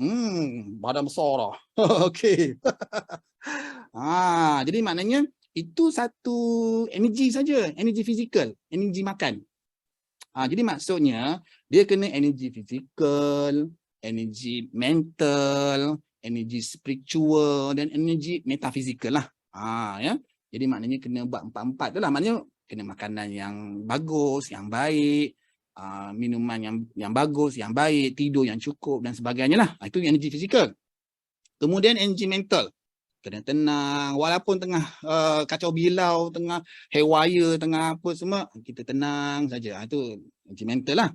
badan besar dah. Okey. Jadi maknanya itu satu energi saja, energi fizikal, energi makan. Jadi maksudnya dia kena energi fizikal, energi mental, energi spiritual dan energi metafizikal lah. Ya. Jadi maknanya kena buat empat-empat tu lah. Maknanya kena makanan yang bagus, yang baik, minuman yang bagus, yang baik, tidur yang cukup dan sebagainya lah. Itu energi fizikal. Kemudian energi mental. Kena tenang, walaupun tengah kacau bilau, tengah haywire, tengah apa semua, kita tenang saja. Itu energi mental lah.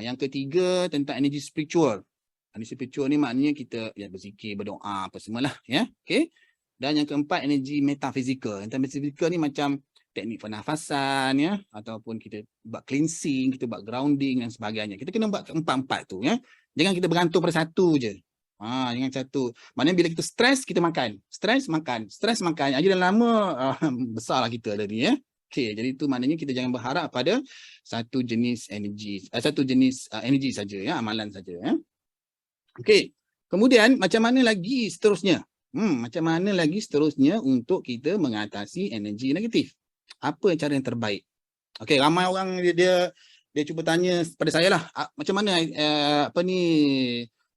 Yang ketiga tentang energi spiritual. Energi spiritual ni maknanya kita berzikir, berdoa, apa semualah, ya. Okey. Dan yang keempat energi metafizikal. Yang metafizikal ni macam teknik pernafasan, ya, ataupun kita buat cleansing, kita buat grounding dan sebagainya. Kita kena buat empat-empat tu, ya. Jangan kita bergantung pada satu je. Jangan satu. Maknanya bila kita stres, kita makan. Stres makan. Jadi dah lama besarlah kita tadi, ya. Okey, jadi itu maknanya kita jangan berharap pada satu jenis energi, energi saja, ya, amalan saja, ya. Okey. Kemudian macam mana lagi seterusnya? Macam mana lagi seterusnya untuk kita mengatasi energi negatif? Apa cara yang terbaik? Okey, ramai orang dia cuba tanya pada saya lah, macam mana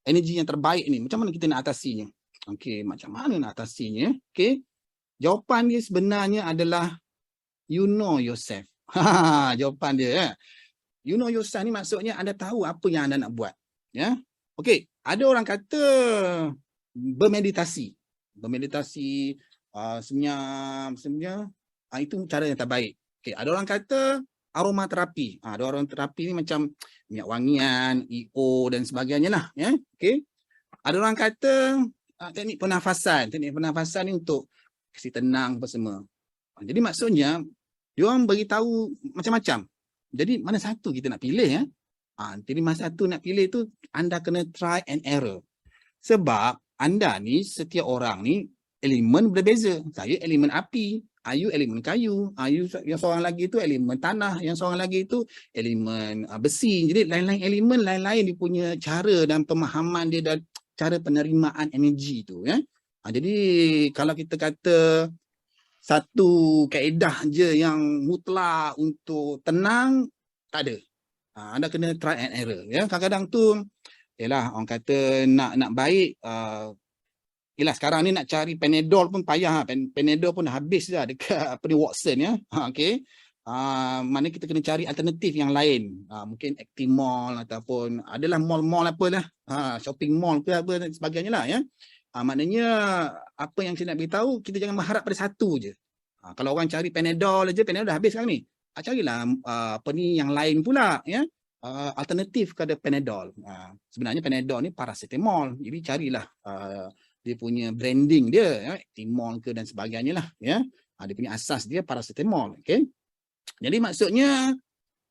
energi yang terbaik ni, macam mana kita nak atasinya? Okey, macam mana nak atasinya? Okey. Jawapan dia sebenarnya adalah you know yourself. Jawapan dia, ya. You know yourself ni maksudnya anda tahu apa yang anda nak buat, ya. Okey, ada orang kata bermeditasi, senyap, itu cara yang terbaik. Okey, ada orang kata aromaterapi. Ada orang terapi ni macam minyak wangian, EO dan sebagainya lah, ya. Okey. Ada orang kata teknik pernafasan. Teknik pernafasan ni untuk kasi tenang apa semua. Jadi maksudnya dia orang bagi tahu macam-macam. Jadi mana satu kita nak pilih, ya? Jadi mana satu nak pilih tu anda kena try and error. Sebab anda ni, setiap orang ni elemen berbeza. Saya elemen api, Ayu elemen kayu, Ayu yang seorang lagi tu elemen tanah, yang seorang lagi tu elemen besi. Jadi lain-lain elemen, lain-lain dia punya cara dan pemahaman dia dan cara penerimaan energi tu, ya. Jadi kalau kita kata satu kaedah je yang mutlak untuk tenang, tak ada. Anda kena try and error, ya. Kadang-kadang tu yalah, orang kata nak baik, yelah sekarang ni nak cari Panadol pun payah. Panadol pun dah habis dah dekat apa ni Watson, ya. Okey. Mana kita kena cari alternatif yang lain. Mungkin Actimall ataupun adalah mall-mall apalah, shopping mall ke apa dan sebagainya lah, ya. Maknanya apa yang saya nak beritahu, kita jangan berharap pada satu je. Kalau orang cari Panadol aja, Panadol dah habis sekarang ni. Carilah apa ni yang lain pula, ya. Alternatif kepada Panadol. Sebenarnya Panadol ni paracetamol. Jadi carilah dia punya branding dia, ya, Actimol ke dan sebagainya lah, ya. Dia punya asas dia paracetamol, okey. Jadi maksudnya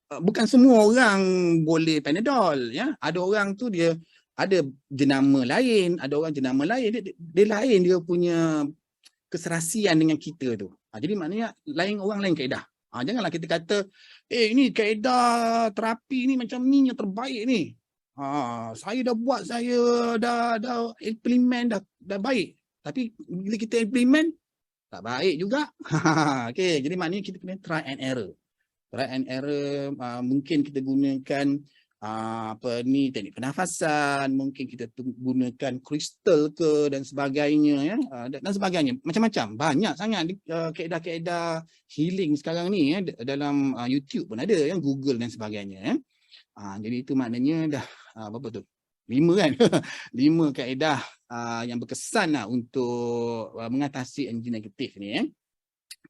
bukan semua orang boleh Panadol, ya. Ada orang tu dia ada jenama lain, ada orang jenama lain, dia lain dia punya keserasian dengan kita tu. Jadi maknanya lain orang lain kaedah. Janganlah kita kata, ini kaedah terapi ni macam ni yang terbaik ni. Saya dah buat, saya dah implement dah baik. Tapi bila kita implement, tak baik juga. Okay, jadi maknanya kita kena try and error. Try and error, mungkin kita gunakan apa ni teknik pernafasan, mungkin kita gunakan kristal ke dan sebagainya, ya, dan sebagainya, macam-macam, banyak sangat kaedah-kaedah healing sekarang ni, ya, dalam YouTube pun ada, ya, Google dan sebagainya, ya. Jadi itu maknanya dah berapa tu? 5 kan? 5 kaedah yang berkesan lah untuk mengatasi energi negatif ni, ya.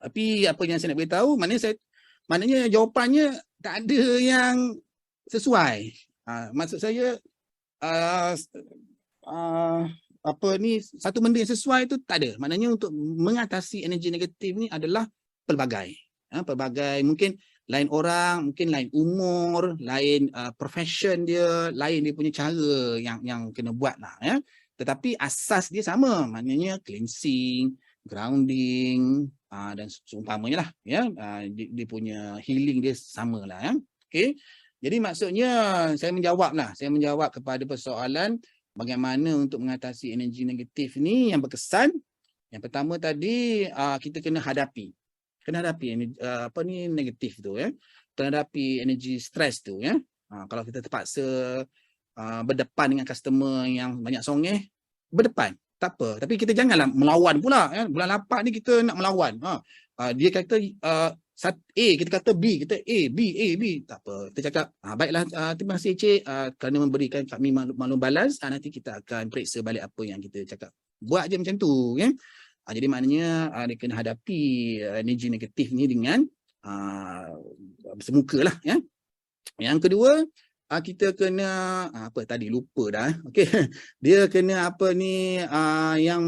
Tapi apa yang saya nak beritahu, maknanya jawapannya tak ada yang sesuai. Maksud saya apa ni, satu benda yang sesuai tu tak ada. Maknanya untuk mengatasi energi negatif ni adalah pelbagai. Pelbagai, mungkin lain orang, mungkin lain umur, lain profession dia, lain dia punya cara yang kena buat lah, ya. Tetapi asas dia sama, maknanya cleansing, grounding dan seumpamanya lah, ya. Dia punya healing dia sama lah, ya. Okey. Jadi maksudnya saya menjawab kepada persoalan bagaimana untuk mengatasi energi negatif ni yang berkesan. Yang pertama tadi kita kena hadapi apa ni negatif tu, ya. Kena hadapi energi stres tu, ya. Kalau kita terpaksa berdepan dengan customer yang banyak songeh, berdepan, tak apa. Tapi kita janganlah melawan pula, ya. Bulan 8 ni kita nak melawan. Dia kata A, kita kata B, kita A, B, tak apa. Kita cakap, baiklah, terima kasih Cik kerana memberikan kami maklum balas. Nanti kita akan periksa balik apa yang kita cakap. Buat je macam tu, ya. Jadi maknanya dia kena hadapi energi negatif ni dengan bersemuka lah, ya. Yang kedua, kita kena apa tadi lupa dah, okey. Dia kena apa ni yang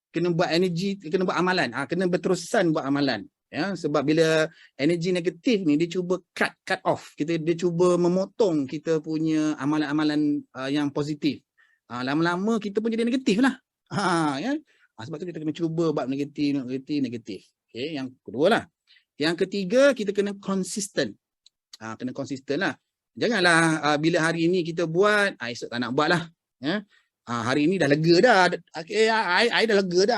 kena buat energi, kena buat amalan, kena berterusan buat amalan, ya. Sebab bila energi negatif ni dia cuba cut off kita, dia cuba memotong kita punya amalan-amalan yang positif. Lama-lama kita pun jadi negatif lah, ya. Sebab tu kita kena cuba buat negatif. Okey, yang kedua lah. Yang ketiga, kita kena konsisten. Kena konsisten lah. Janganlah bila hari ini kita buat, esok tak nak buat lah, ya. Hari ini dah lega dah. Okay, I dah lega dah.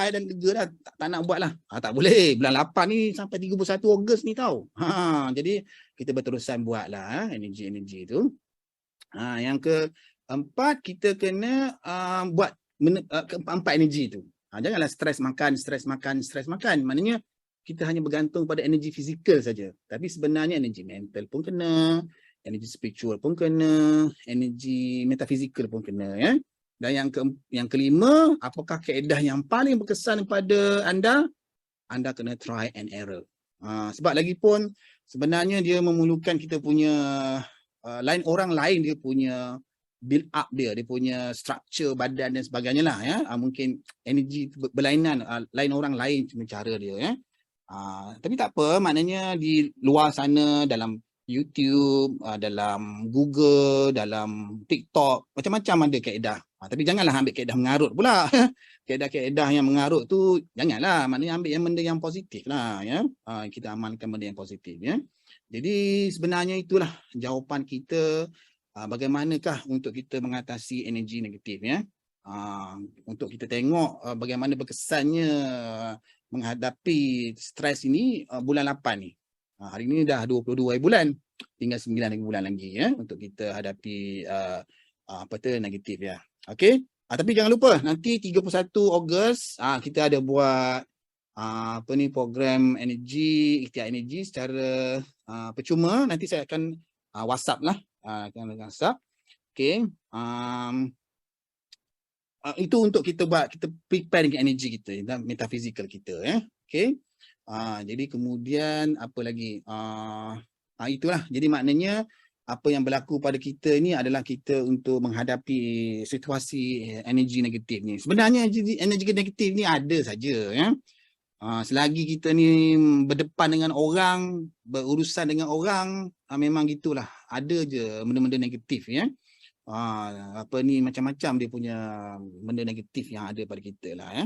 Tak nak buat lah. Tak boleh. Bulan 8 ni sampai 31 Ogos ni tau. Jadi kita berterusan buat lah energi-energi tu. Yang keempat, kita kena buat keempat energi tu. Janganlah stres makan. Maknanya kita hanya bergantung pada energi fizikal saja. Tapi sebenarnya energi mental pun kena, energi spiritual pun kena, energi metafizikal pun kena, ya. Dan yang kelima, apakah kaedah yang paling berkesan kepada anda? Anda kena try and error. Sebab lagi pun sebenarnya dia memerlukan kita punya lain orang lain, dia punya build up dia punya structure badan dan sebagainya lah, ya. Mungkin energi berlainan, lain orang lain cara dia, ya. Tapi tak apa, maknanya di luar sana dalam YouTube, dalam Google, dalam TikTok, macam-macam ada kaedah. Tapi janganlah ambil kaedah mengarut pula. Kaedah-kaedah yang mengarut tu janganlah, maknanya ambil yang benda yang positif lah ya. Kita amalkan benda yang positif ya. Jadi sebenarnya itulah jawapan kita, bagaimanakah untuk kita mengatasi energi negatif ya. Untuk kita tengok bagaimana berkesannya menghadapi stres ini bulan 8 ni. Hari ni dah 22 hari bulan, tinggal 9 hari bulan lagi ya untuk kita hadapi apa tu negatif ya. Okey. Tapi jangan lupa nanti 31 Ogos kita ada buat apa ni program energi, ikhtiar energi secara percuma. Nanti saya akan WhatsApp lah, akan WhatsApp. Okey. Itu untuk kita buat, kita prepare dengan energi kita dan metafizikal kita ya. Okey. Jadi kemudian apa lagi? Itulah. Jadi maknanya apa yang berlaku pada kita ni adalah kita untuk menghadapi situasi energi negatif ni. Sebenarnya energi negatif ni ada saja ya. Selagi kita ni berdepan dengan orang, berurusan dengan orang, memang gitulah. Ada je benda-benda negatif ya. Apa ni macam-macam dia punya benda negatif yang ada pada kita lah ya.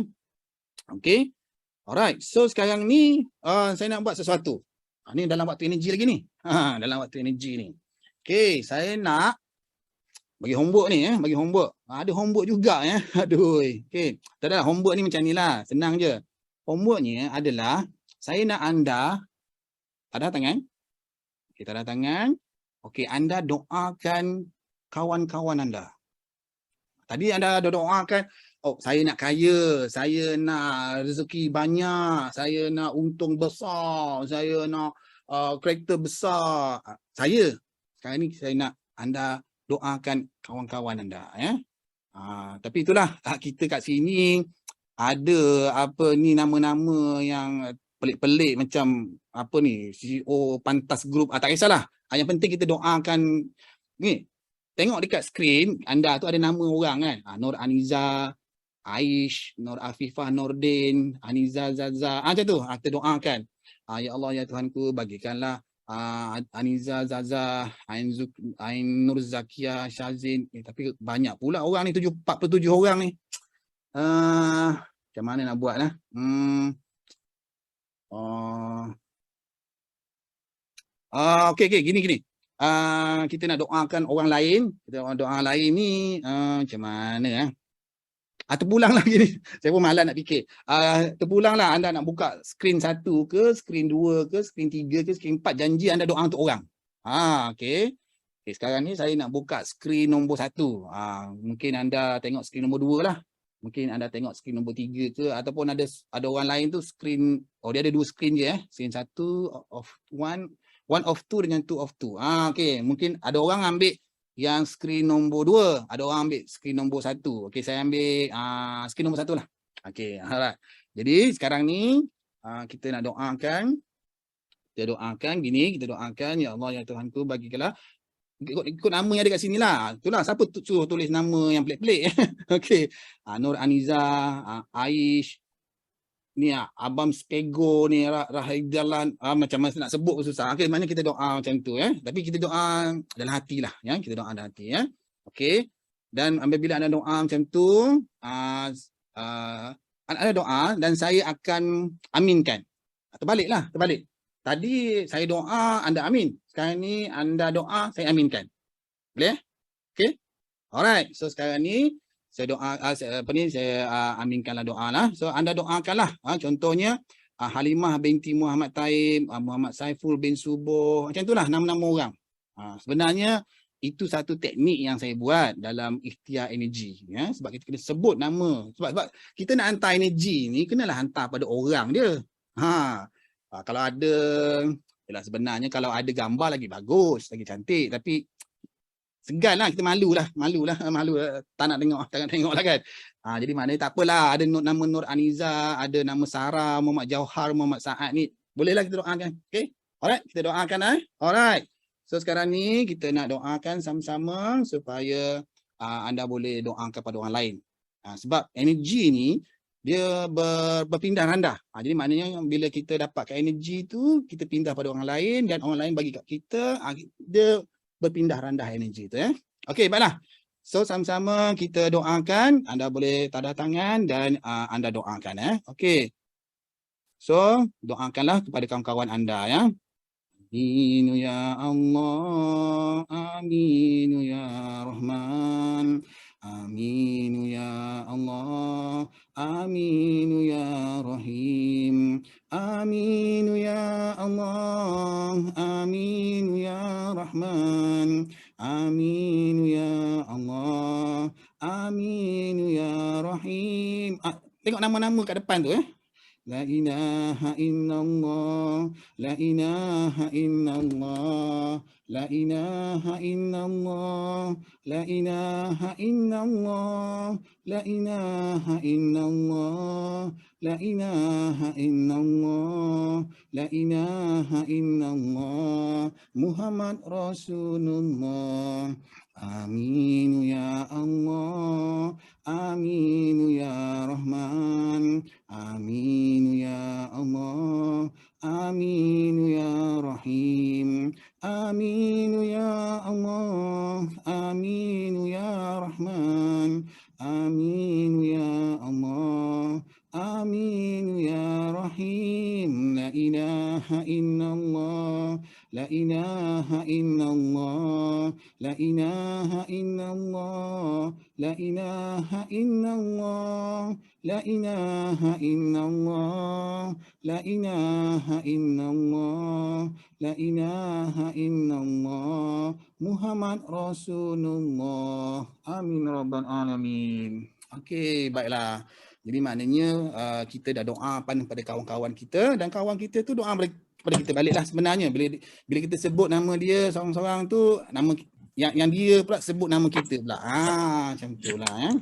Okey. Alright, so sekarang ni saya nak buat sesuatu. Ni dalam waktu energi lagi ni. Dalam waktu energi ni. Okey, saya nak bagi homework ni bagi homework. Ada homework juga ya. Aduh. Okey, tak adalah homework ni macam ni lah, senang je. Homeworknya adalah saya nak anda tanda tangan. Okey, tanda tangan. Okey, anda doakan kawan-kawan anda. Tadi anda doakan, oh saya nak kaya, saya nak rezeki banyak, saya nak untung besar, saya nak kereta besar. Sekarang ni saya nak anda doakan kawan-kawan anda ya. Tapi itulah kita kat sini ada apa ni nama-nama yang pelik-pelik macam apa ni CEO Pantas Group. Tak kisahlah. Yang penting kita doakan ni. Tengok dekat skrin anda tu ada nama orang kan. Nur Aniza, Aish, Nur Afifah Nordin, Aniza Zaza. Macam tu. Kita doakan. Ya Allah ya Tuhanku, bagikanlah Aniza Zaza, Ain Nur Zakia Syazin. Tapi banyak pula orang ni, 47 orang ni. Macam mana nak buat lah? Okey, gini. Kita nak doakan orang lain. Kita doa lain ni macam mana terpulang lah gini. Saya pun malas nak fikir. Terpulang lah anda nak buka skrin 1 ke, skrin 2 ke, skrin 3 ke, skrin 4. Janji anda doa untuk orang. Okey. Sekarang ni saya nak buka skrin nombor 1. Mungkin anda tengok skrin nombor 2 lah. Mungkin anda tengok skrin nombor 3 ke, ataupun ada orang lain tu skrin, dia ada 2 skrin je skrin 1 of 1 of 2 dengan 2 of 2. Okey, mungkin ada orang ambil yang skrin nombor 2, ada orang ambil skrin nombor 1. Okey, saya ambil skrin nombor 1 lah. Okey, alright. Jadi sekarang ni kita nak doakan. Kita doakan gini, kita doakan ya Allah ya Tuhanku, bagikanlah ikut nama yang ada kat sini lah. Itulah siapa suruh tulis nama yang pelik-pelik. Okey. Nur Aniza, Aish, ni Abang Spego ni, Rahidallah, macam mana nak sebut pun susah. Okey, mana kita doa macam tu Tapi kita doa dalam hati lah ya. Kita doa dalam hati Okey. Dan apabila anda doa macam tu, anda doa dan saya akan aminkan. Terbalik. Tadi saya doa, anda amin. Sekarang ni anda doa, saya aminkan. Boleh? Okey. Alright. So sekarang ni saya doa saya aminkanlah doa lah. So anda doakanlah. Contohnya Halimah binti Muhammad Taib, Muhammad Saiful bin Subuh. Macam itulah nama-nama orang. Sebenarnya itu satu teknik yang saya buat dalam ikhtiar energi ya. Sebab kita kena sebut nama. Sebab kita nak hantar energi ni kenalah hantar pada orang dia. Kalau ada, sebenarnya kalau ada gambar lagi bagus, lagi cantik, tapi segan lah, kita malu lah, tak nak tengok lah kan. Jadi maknanya tak apalah, ada nama Nur Aniza, ada nama Sarah, Muhammad Jauhar, Muhammad Saad ni, bolehlah kita doakan. Okay, alright, kita doakan alright. So sekarang ni kita nak doakan sama-sama supaya anda boleh doakan kepada orang lain. Sebab energi ni dia berpindah randah. Jadi maknanya bila kita dapatkan energi tu, kita pindah pada orang lain dan orang lain bagi kat kita, dia berpindah randah energi tu. Okey, baiklah. So sama-sama kita doakan. Anda boleh tadah tangan dan anda doakan. Okey. So doakanlah kepada kawan-kawan anda ya. Amin ya Allah, amin ya Rahman, amin ya Allah, amin ya Rahim, amin ya Allah, amin ya Rahman, amin ya Allah, amin ya Rahim. Tengok nama-nama kat depan tu La ilaha illallah, la ilaha illallah, la ilaha illallah, la ilaha illallah, la ilaha illallah, la ilaha illallah, la ilaha illallah, Muhammad Rasulullah. Amin ya Allah, amin ya Rahman, amin ya Allah, amin ya Rahim, amin ya Allah, amin ya Rahman, amin ya Allah, amin ya Rahim. La ilaha illallah, la ilaha illallah, la ilaha illallah, la ilaha illallah, la ilaha illallah, la ilaha illallah, la ilaha illallah, Muhammad Rasulullah. Amin rabbal alamin. Okey, baiklah. Jadi maknanya kita dah doa pada kawan-kawan kita dan kawan kita tu doa kepada kita baliklah sebenarnya. Bila kita sebut nama dia seorang-seorang tu, nama yang dia pula sebut nama kita pula. Macam itulah ya.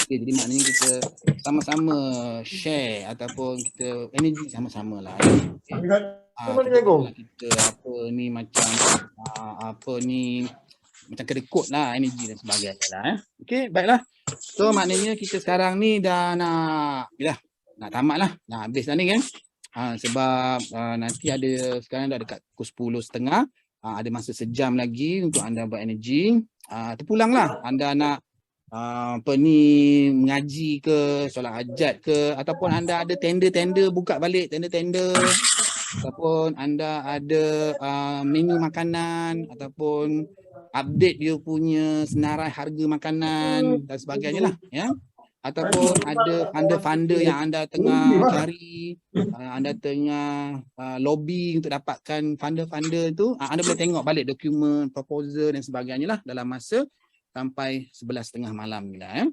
Okay, jadi maknanya kita sama-sama share ataupun kita energi sama-sama lah. Kita apa ni macam apa ni macam kedekut lah energi dan sebagainya lah. Okey, baiklah. So maknanya kita sekarang ni dah nak tamat lah. Nak habis dah ni kan. Sebab nanti ada sekarang dah dekat pukul 10.30. Ada masa sejam lagi untuk anda berenergi. Terpulanglah anda nak apa ni mengaji ke, solat hajat ke, ataupun anda ada tender-tender buka balik tender-tender, ataupun anda ada menu makanan ataupun update dia punya senarai harga makanan dan sebagainya lah ya. Ataupun ada funder-funder yang anda tengah cari, anda tengah lobby untuk dapatkan funder-funder tu, anda boleh tengok balik dokumen, proposal dan sebagainya lah dalam masa sampai 11.30 malam ni lah.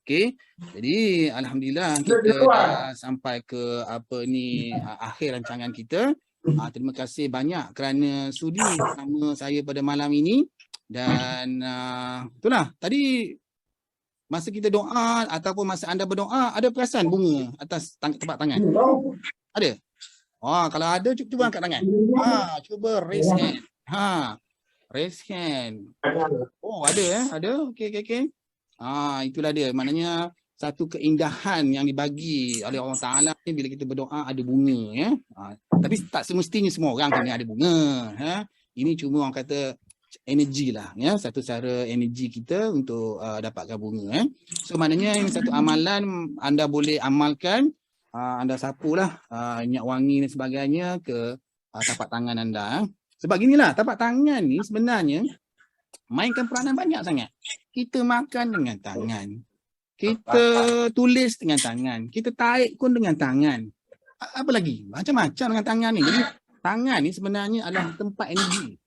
Okey, jadi alhamdulillah kita dah sampai ke apa ni akhir rancangan kita. Terima kasih banyak kerana sudi bersama saya pada malam ini. Dan itulah tadi masa kita doa ataupun masa anda berdoa, ada perasan bunga atas tempat tangan? Ada? Kalau ada cuba angkat tangan. Cuba raise hand. Raise hand. Ada ada. Okey. Itulah dia. Maknanya satu keindahan yang dibagi oleh Allah Ta'ala ni bila kita berdoa ada bunga ya. Tapi tak semestinya semua orang kena ada bunga. Ini cuma orang kata energi lah ya, satu cara energi kita untuk dapatkan bunga. So maknanya ini satu amalan anda boleh amalkan. Anda sapulah minyak wangi dan sebagainya ke tapak tangan anda. Sebab ginilah, tapak tangan ni sebenarnya mainkan peranan banyak sangat. Kita makan dengan tangan, kita tulis dengan tangan, kita tarik pun dengan tangan. Apa lagi? Macam-macam dengan tangan ni. Jadi tangan ni sebenarnya adalah tempat energi.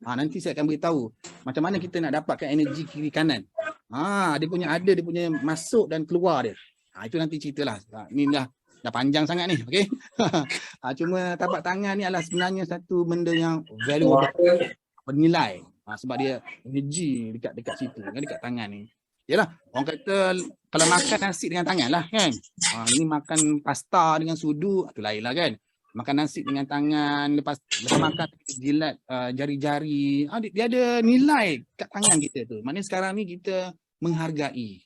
Nanti saya akan beritahu macam mana kita nak dapatkan energi kiri kanan. Dia punya masuk dan keluar dia. Itu nanti ceritalah. Ni dah panjang sangat ni, okey. Cuma tapak tangan ni adalah sebenarnya satu benda yang valuable, bernilai. Sebab dia energi dekat situ, dekat tangan ni. Yalah, orang kata kalau makan nasi dengan tangan lah kan. Ini makan pasta dengan sudu, tu lain lah kan. Makan nasi dengan tangan, lepas makan jilat jari-jari. Dia ada nilai kat tangan kita tu. Maknanya sekarang ni kita menghargai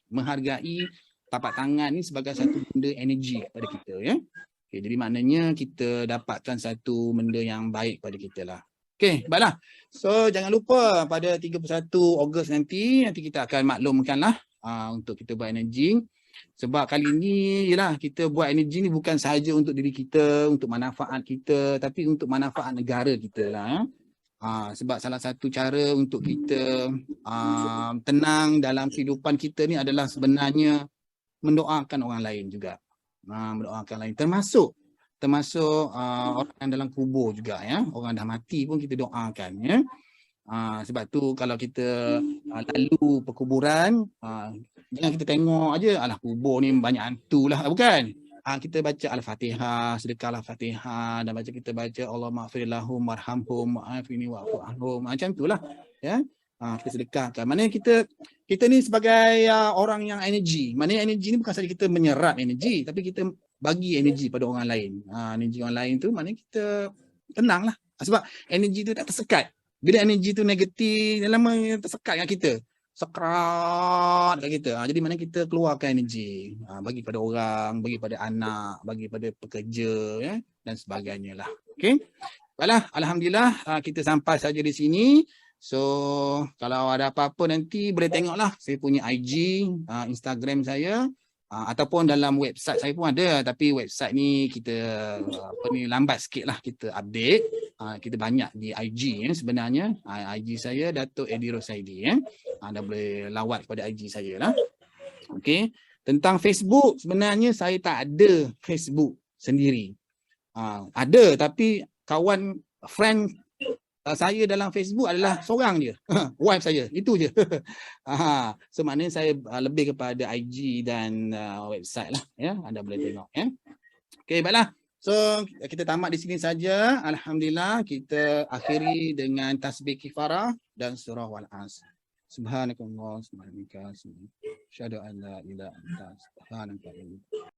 tapak tangan ni sebagai satu benda energi kepada kita, ya. Okay, jadi maknanya kita dapatkan satu benda yang baik pada kita lah. Okey, baiklah. So jangan lupa pada 31 Ogos nanti kita akan maklumkanlah untuk kita buat energy. Sebab kali ni yalah kita buat energy ni bukan sahaja untuk diri kita, untuk manfaat kita, tapi untuk manfaat negara kita lah. Sebab salah satu cara untuk kita tenang dalam kehidupan kita ni adalah sebenarnya mendoakan orang lain juga. Mendoakan lain termasuk orang yang dalam kubur juga, ya. Orang dah mati pun kita doakan, ya. Sebab tu kalau kita lalu perkuburan, jangan kita tengok aja alah kubur ni banyak hantu lah, bukan. Kita baca Al-Fatihah, sedekah Al-Fatihah, dan kita baca Allahumma ighfir lahum warhamhum wa'afini wa'fu anhum, macam itulah, ya. Kita sedekahkan. Maknanya kita ni sebagai orang yang energi. Maknanya energi ni bukan saja kita menyerap energi, tapi kita bagi energi pada orang lain. Energi orang lain tu maknanya kita tenang lah. Sebab energi tu tak tersekat. Bila energi tu negatif, lama tersekat kat kita. Sekerat kat kita. Jadi mana kita keluarkan energi. Bagi pada orang, bagi pada anak, bagi pada pekerja, ya, dan sebagainya lah. Okay. Baiklah, alhamdulillah kita sampai saja di sini. So, kalau ada apa-apa nanti boleh tengoklah saya punya IG, Instagram saya, ataupun dalam website saya pun ada, tapi website ni kita lambat sikit lah kita update. Kita banyak di IG, ya, sebenarnya. IG saya Dato' Edi Rosaidi, ya. Anda boleh lawat pada IG saya lah. Okey. Tentang Facebook, sebenarnya saya tak ada Facebook sendiri. Ada, tapi kawan, friend saya dalam Facebook adalah seorang je. Wife saya, itu je. So maknanya saya lebih kepada IG dan website lah, ya. Anda boleh tengok, ya. Okey, baiklah. So kita tamat di sini saja. Alhamdulillah, kita akhiri dengan tasbih kifarah dan surah wal asr. Subhanakallah, subhanaka, asyhadu an la ilaha illa anta, astaghfiruka wa atubu ilaik.